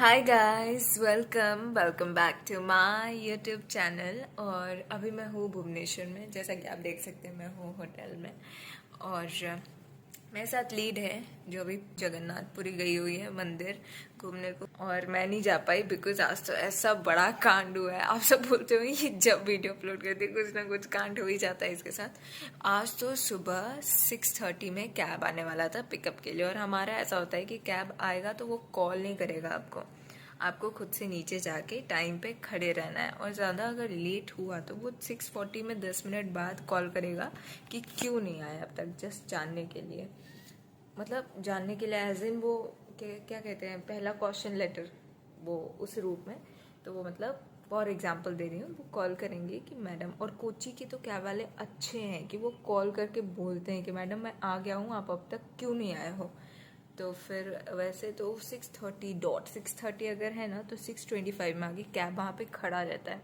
Hi guys, welcome welcome back to my YouTube channel. और अभी मैं हूँ भुवनेश्वर में, जैसा कि आप देख सकते हैं मैं हूँ होटल में। और मेरे साथ लीड है जो अभी जगन्नाथपुरी गई हुई है मंदिर घूमने को, और मैं नहीं जा पाई बिकॉज आज तो ऐसा बड़ा कांड हुआ है। आप सब बोलते हो कि जब वीडियो अपलोड करती है कुछ ना कुछ कांड हो ही जाता है इसके साथ। आज तो सुबह 6:30 में कैब आने वाला था पिकअप के लिए, और हमारा ऐसा होता है कि कैब आएगा तो वो कॉल नहीं करेगा आपको, आपको खुद से नीचे जाके टाइम पे खड़े रहना है। और ज़्यादा अगर लेट हुआ तो वो 6:40 में 10 मिनट बाद कॉल करेगा कि क्यों नहीं आया अब तक, जस्ट जानने के लिए। मतलब जानने के लिए एज इन वो क्या कहते हैं, पहला क्वेश्चन लेटर, वो उस रूप में। तो वो मतलब फॉर एग्जाम्पल दे रही हूँ, वो कॉल करेंगे कि मैडम, और कोची के तो कैब वाले अच्छे हैं कि वो कॉल करके बोलते हैं कि मैडम मैं आ गया हूँ, आप अब तक क्यों नहीं आए हो। तो फिर वैसे तो 6:30 अगर है ना तो 6:25 में आगे कैब वहाँ पे खड़ा रहता है।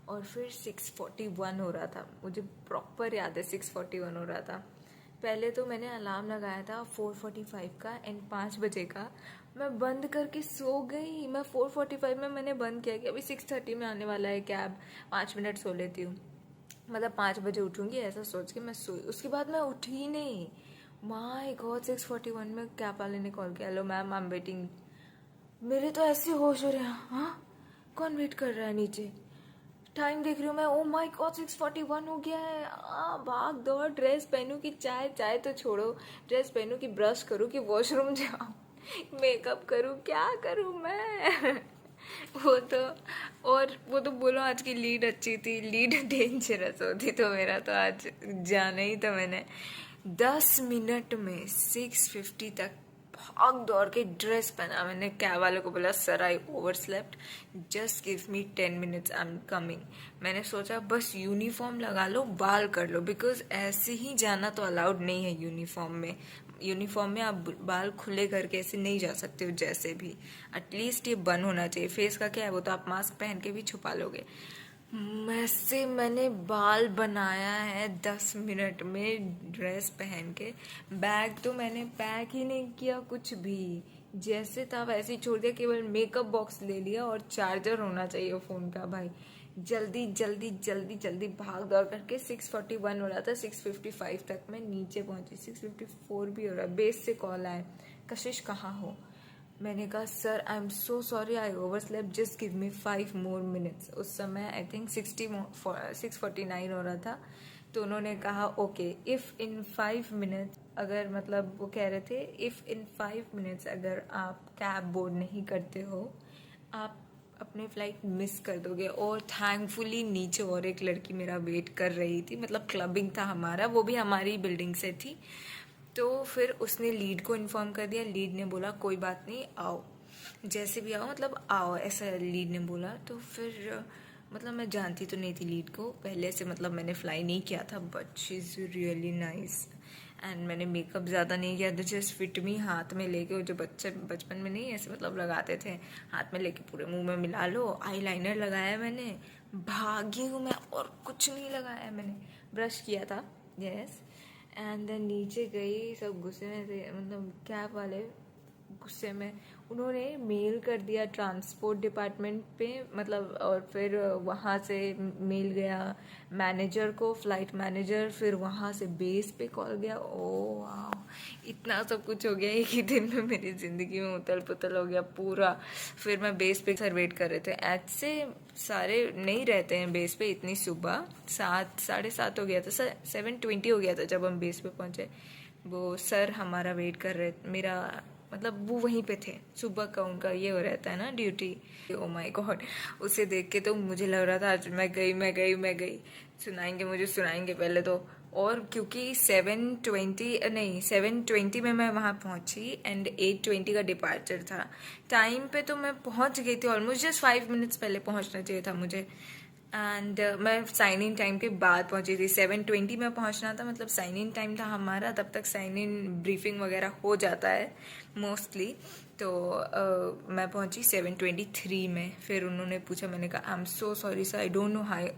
और फिर 6:41 हो रहा था, मुझे प्रॉपर याद है 6:41 हो रहा था। पहले तो मैंने अलार्म लगाया था 4:45 का एंड 5 बजे का, मैं बंद करके सो गई। मैं 4:45 में मैंने बंद किया कि अभी 6:30 में आने वाला है कैब, 5 मिनट सो लेती हूँ, मतलब 5 बजे उठूंगी ऐसा सोच के मैं सोई। उसके बाद मैं उठी ही नहीं। माय गॉड, 6:41 में कैब वाले ने कॉल किया, hello ma'am I am waiting. मेरे तो ऐसे होश हो रहे हैं, हाँ कौन वेट कर रहा है नीचे। टाइम देख रही हूँ मैं, ओ माय गॉड 6:41 हो गया है। भाग दौड़, ड्रेस पहनूं कि चाय, चाय तो छोड़ो, ड्रेस पहनूं कि ब्रश करूं कि वॉशरूम जाऊं, मेकअप करूं, क्या करूं मैं। वो तो, और वो तो बोलो आज की लीड अच्छी थी, लीड डेंजरस होती तो मेरा तो आज जाना ही था। मैंने 10 मिनट में 6:50 तक भाग दौड़ के ड्रेस पहना। मैंने कैब वाले को बोला sir I over slept, just give me 10 minutes I am coming. मैंने सोचा बस यूनिफॉर्म लगा लो, बाल कर लो, बिकॉज ऐसे ही जाना तो अलाउड नहीं है यूनिफॉर्म में। यूनिफॉर्म में आप बाल खुले करके ऐसे नहीं जा सकते हो, जैसे भी एटलीस्ट ये बंद होना चाहिए। फेस का क्या है, वो तो आप मास्क पहन के भी छुपा लोगे। वैसे मैंने बाल बनाया है 10 मिनट में ड्रेस पहन के। बैग तो मैंने पैक ही नहीं किया कुछ भी, जैसे था वैसे ही छोड़ दिया, केवल मेकअप बॉक्स ले लिया और चार्जर होना चाहिए फ़ोन का। भाई जल्दी जल्दी जल्दी जल्दी भाग दौड़ करके 6:41 हो रहा था, 6:55 तक मैं नीचे पहुंची। 6:54 भी हो रहा है, बेस से कॉल आए, कशिश कहाँ हो। मैंने कहा sir I am so sorry I overslept, just give me 5 more minutes। उस समय आई थिंक 6:49 हो रहा था। तो उन्होंने कहा ओके इफ़ इन 5 मिनट्स, अगर मतलब वो कह रहे थे इफ़ इन 5 मिनट्स अगर आप कैब बोर्ड नहीं करते हो आप अपने फ्लाइट मिस कर दोगे। और थैंकफुली नीचे और एक लड़की मेरा वेट कर रही थी, मतलब क्लबिंग था हमारा, वो भी हमारी बिल्डिंग से थी। तो फिर उसने लीड को इन्फॉर्म कर दिया, लीड ने बोला कोई बात नहीं आओ, जैसे भी आओ मतलब आओ, ऐसा लीड ने बोला। तो फिर मतलब मैं जानती तो नहीं थी लीड को पहले से, मतलब मैंने फ्लाई नहीं किया था, but she is really nice. And मैंने मेकअप ज़्यादा नहीं किया, जस्ट फिट मी हाथ में लेके, वो जो बच्चे बचपन में नहीं ऐसे मतलब लगाते थे, हाथ में लेके पूरे मुंह में मिला लो। आई लाइनर लगाया मैंने, भागी हूँ मैं, और कुछ नहीं लगाया मैंने, ब्रश किया था यस। एंड देन नीचे गई, सब गुस्से में थे, मतलब कैब वाले गुस्से में, उन्होंने मेल कर दिया ट्रांसपोर्ट डिपार्टमेंट पे, मतलब और फिर वहाँ से मेल गया मैनेजर को, फ्लाइट मैनेजर, फिर वहाँ से बेस पे कॉल गया। ओ वाह, इतना सब कुछ हो गया एक ही दिन में, मेरी ज़िंदगी में उथल पुथल हो गया पूरा। फिर मैं बेस पे सर वेट कर रहे थे, ऐसे सारे नहीं रहते हैं बेस पे इतनी सुबह, 7, 7:30 हो गया था, 7:20 हो गया था जब हम बेस पे पहुँचे। वो सर हमारा वेट कर रहे, मेरा मतलब वो वहीं पे थे, सुबह का उनका ये हो रहता है ना ड्यूटी। ओ माय गॉड, उसे देख के तो मुझे लग रहा था आज मैं गई, सुनाएंगे मुझे, सुनाएंगे पहले तो। और क्योंकि 7:20 में मैं वहाँ पहुँची एंड 8:20 का डिपार्चर था, टाइम पे तो मैं पहुँच गई थी ऑलमोस्ट, जस्ट 5 मिनट्स पहले पहुँचना चाहिए था मुझे। एंड मैं साइन इन टाइम के बाद पहुंची थी, 7:20 में पहुंचना था, मतलब साइन इन टाइम था हमारा, तब तक साइन इन ब्रीफिंग वगैरह हो जाता है मोस्टली। तो मैं पहुंची 7:23 में। फिर उन्होंने पूछा, मैंने कहा आई am so sorry sir, I don't know high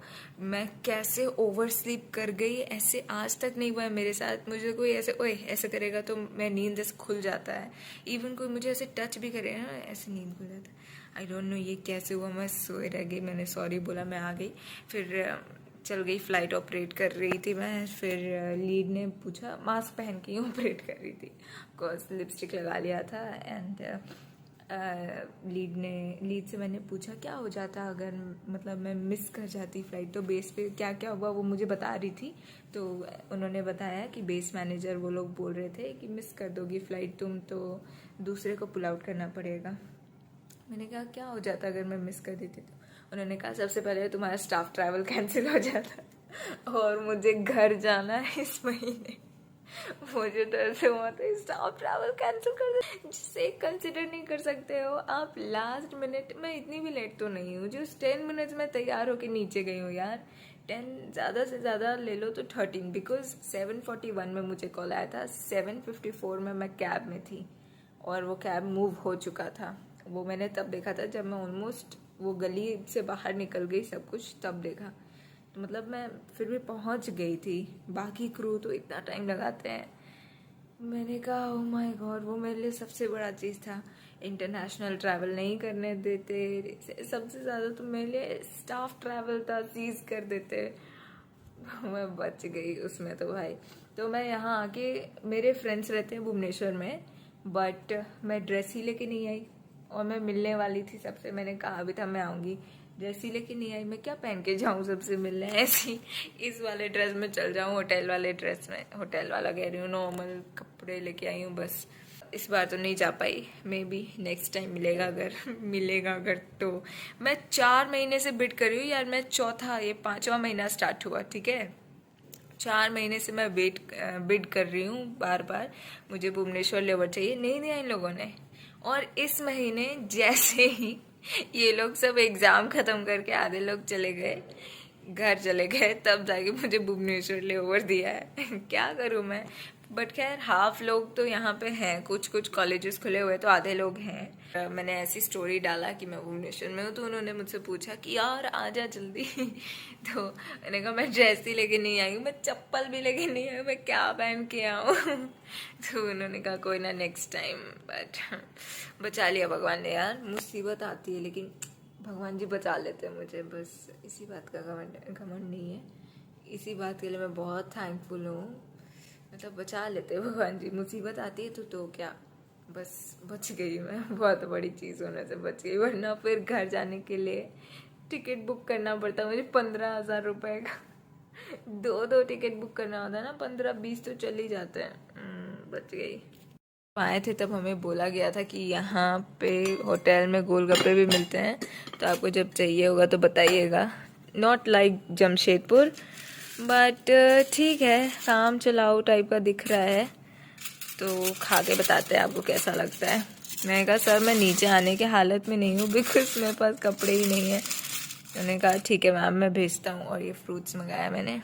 मैं कैसे ओवर स्लीप कर गई, ऐसे आज तक नहीं हुआ है मेरे साथ। मुझे कोई ऐसे ओए ऐसे करेगा तो मैं नींद ऐसे खुल जाता है, इवन कोई मुझे ऐसे टच भी करे ना ऐसे नींद खुल जाता है। आई डोंट नो ये कैसे हुआ, मैं सोए रह गई। मैंने सॉरी बोला, मैं आ गई। फिर चल गई, फ्लाइट ऑपरेट कर रही थी मैं। फिर लीड ने पूछा, मास्क पहन के ही ऑपरेट कर रही थी, बिकॉज लिपस्टिक लगा लिया था। एंड लीड से मैंने पूछा क्या हो जाता अगर मतलब मैं मिस कर जाती फ्लाइट, तो बेस पे क्या क्या हुआ वो मुझे बता रही थी। तो उन्होंने बताया कि बेस मैनेजर वो लोग बोल रहे थे कि मिस कर दोगी फ्लाइट तुम, तो दूसरे को पुल आउट करना पड़ेगा। मैंने कहा क्या हो जाता अगर मैं मिस कर देती तो? उन्होंने कहा सबसे पहले तुम्हारा स्टाफ ट्रैवल कैंसिल हो जाता और मुझे घर जाना है इस महीने। मुझे तो ऐसे हुआ था स्टाफ ट्रैवल कैंसिल कर दे, जिसे कंसिडर नहीं कर सकते हो आप लास्ट मिनट। मैं इतनी भी लेट तो नहीं हूँ, जो 10 मिनट्स में तैयार होकर नीचे गई हूँ यार। 10 ज़्यादा से ज़्यादा ले लो तो 13, बिकॉज 7:41 में मुझे कॉल आया था, 7:54 में मैं कैब में थी और वो कैब मूव हो चुका था। वो मैंने तब देखा था जब मैं ऑलमोस्ट वो गली से बाहर निकल गई, सब कुछ तब देखा। तो मतलब मैं फिर भी पहुंच गई थी, बाकी क्रू तो इतना टाइम लगाते हैं। मैंने कहा ओह माय गॉड, वो मेरे लिए सबसे बड़ा चीज़ था। इंटरनेशनल ट्रैवल नहीं करने देते, सबसे ज़्यादा तो मेरे लिए स्टाफ ट्रैवल था, सीज कर देते। मैं बच गई उसमें तो भाई। तो मैं यहाँ आके, मेरे फ्रेंड्स रहते हैं भुवनेश्वर में, बट मैं ड्रेस ही लेके नहीं आई और मैं मिलने वाली थी सबसे। मैंने कहा भी था मैं आऊँगी, ड्रेस ही लेके नहीं आई। मैं क्या पहन के जाऊँ सबसे मिलने, ऐसी इस वाले ड्रेस में चल जाऊँ, होटल वाले ड्रेस में, होटल वाला कह रही हूँ, नॉर्मल कपड़े लेके आई हूँ बस। इस बार तो नहीं जा पाई, मे बी नेक्स्ट टाइम मिलेगा अगर मिलेगा अगर तो। मैं 4 महीने से बिड कर रही हूँ यार, मैं ये 5वां महीना स्टार्ट हुआ, ठीक है। 4 महीने से मैं बिड कर रही हूँ बार बार, मुझे भुवनेश्वर लेवर चाहिए, नहीं दिया इन लोगों ने। और इस महीने जैसे ही ये लोग सब एग्जाम खत्म करके आधे लोग चले गए, घर चले गए, तब जाके मुझे भुवनेश्वर लेओवर दिया है। क्या करूँ मैं, बट खैर हाफ लोग तो यहाँ पे हैं, कुछ कुछ कॉलेजेस खुले हुए तो आधे लोग हैं। मैंने ऐसी स्टोरी डाला कि मैं भुवनेश्वर में हूँ, तो उन्होंने मुझसे पूछा कि यार आजा जल्दी। तो मैंने कहा मैं ड्रेस ही लेके नहीं आई हूँ, मैं चप्पल भी लेके नहीं आई हूँ, मैं क्या पहन के आऊँ। तो उन्होंने कहा कोई ना नेक्स्ट टाइम, बट बचा लिया भगवान ने यार। मुसीबत आती है लेकिन भगवान जी बचा लेते हैं मुझे, बस इसी बात का घमंड नहीं है, इसी बात के लिए मैं बहुत थैंकफुल हूँ। मतलब बचा लेते हैं भगवान जी, मुसीबत आती है तो क्या, बस बच गई मैं, बहुत बड़ी चीज़ होने से बच गई, वरना फिर घर जाने के लिए टिकट बुक करना पड़ता मुझे 15,000 रुपये का। दो टिकट बुक करना होता है ना, 15-20 तो चल ही जाते हैं। बच गई। आए थे तब हमें बोला गया था कि यहाँ पे होटल में गोलगप्पे भी मिलते हैं, तो आपको जब चाहिए होगा तो बताइएगा। नॉट लाइक जमशेदपुर, बट ठीक है, काम चलाओ टाइप का दिख रहा है, तो खा के बताते हैं आपको कैसा लगता है। मैंने कहा सर मैं नीचे आने की हालत में नहीं हूँ, बिकॉज मेरे पास कपड़े ही नहीं है। उन्होंने कहा ठीक है मैम मैं भेजता हूँ, और ये फ्रूट्स मंगाया मैंने।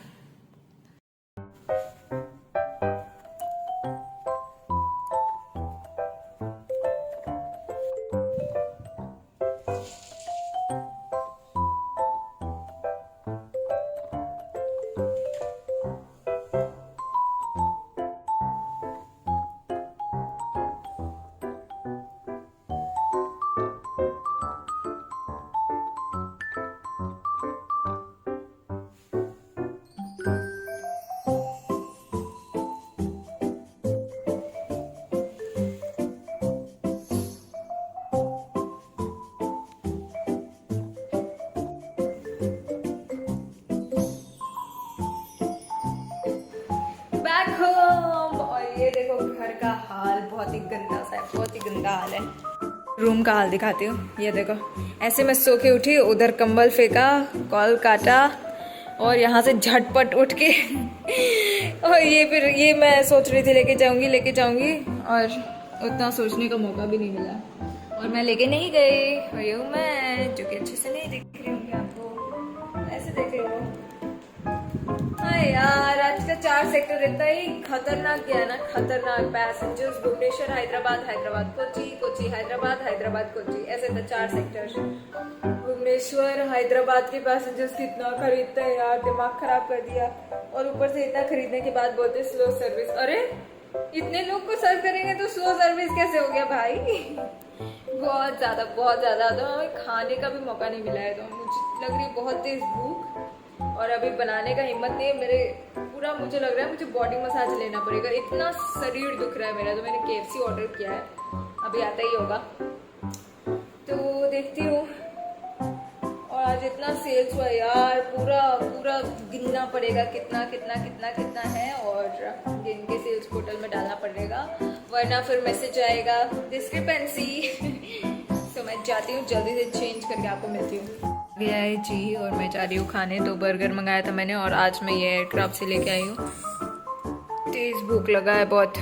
बैक होम, और ये देखो घर का हाल बहुत ही गंदा सा है, बहुत ही गंदा हाल है। रूम का हाल दिखाती हूँ, ये देखो ऐसे मैं सो के उठी, उधर कंबल फेंका, कॉल काटा और यहाँ से झटपट उठ के और ये मैं सोच रही थी लेके जाऊंगी और उतना सोचने का मौका भी नहीं मिला और मैं लेके नहीं गई। और ये हूँ मैं, जो कि अच्छे से नहीं दिख रही होंगी आपको, ऐसे देख रही हो। हाँ यार, आज का 4 4 सेक्टर इतना ही खतरनाक गया ना, खतरनाक पैसेंजर्स। भुवनेश्वर हैदराबाद, हैदराबाद कोची, कोची हैदराबाद, हैदराबाद कोची, ऐसे था 4 सेक्टर। भुवनेश्वर हैदराबाद के पैसेंजर्स कितना खरीदते हैं यार, दिमाग खराब कर दिया। और ऊपर से इतना खरीदने के बाद बोलते स्लो सर्विस। अरे इतने लोग को सर्व करेंगे तो स्लो सर्विस कैसे हो गया भाई? बहुत ज्यादा तो हमें खाने का भी मौका नहीं मिला है, तो मुझे लग रही है बहुत तेज भूख, और अभी बनाने का हिम्मत नहीं है मेरे पूरा। मुझे लग रहा है मुझे बॉडी मसाज लेना पड़ेगा, इतना शरीर दुख रहा है मेरा। तो मैंने KFC ऑर्डर किया है, अभी आता ही होगा, तो देखती हूँ। और आज इतना सेल्स हुआ यार, पूरा गिनना पड़ेगा कितना कितना कितना कितना है, और गिन के सेल्स पोर्टल में डालना पड़ेगा, वरना फिर मैसेज आएगा डिस्क्रिपेंसी। तो मैं जाती हूँ, जल्दी से चेंज करके आपको मिलती हूँ। गया है जी, और मैं जा रही हूँ खाने। तो बर्गर मंगाया था मैंने, और आज मैं ये एयरक्राफ्ट से लेके आई हूँ। तेज भूख लगा है बहुत।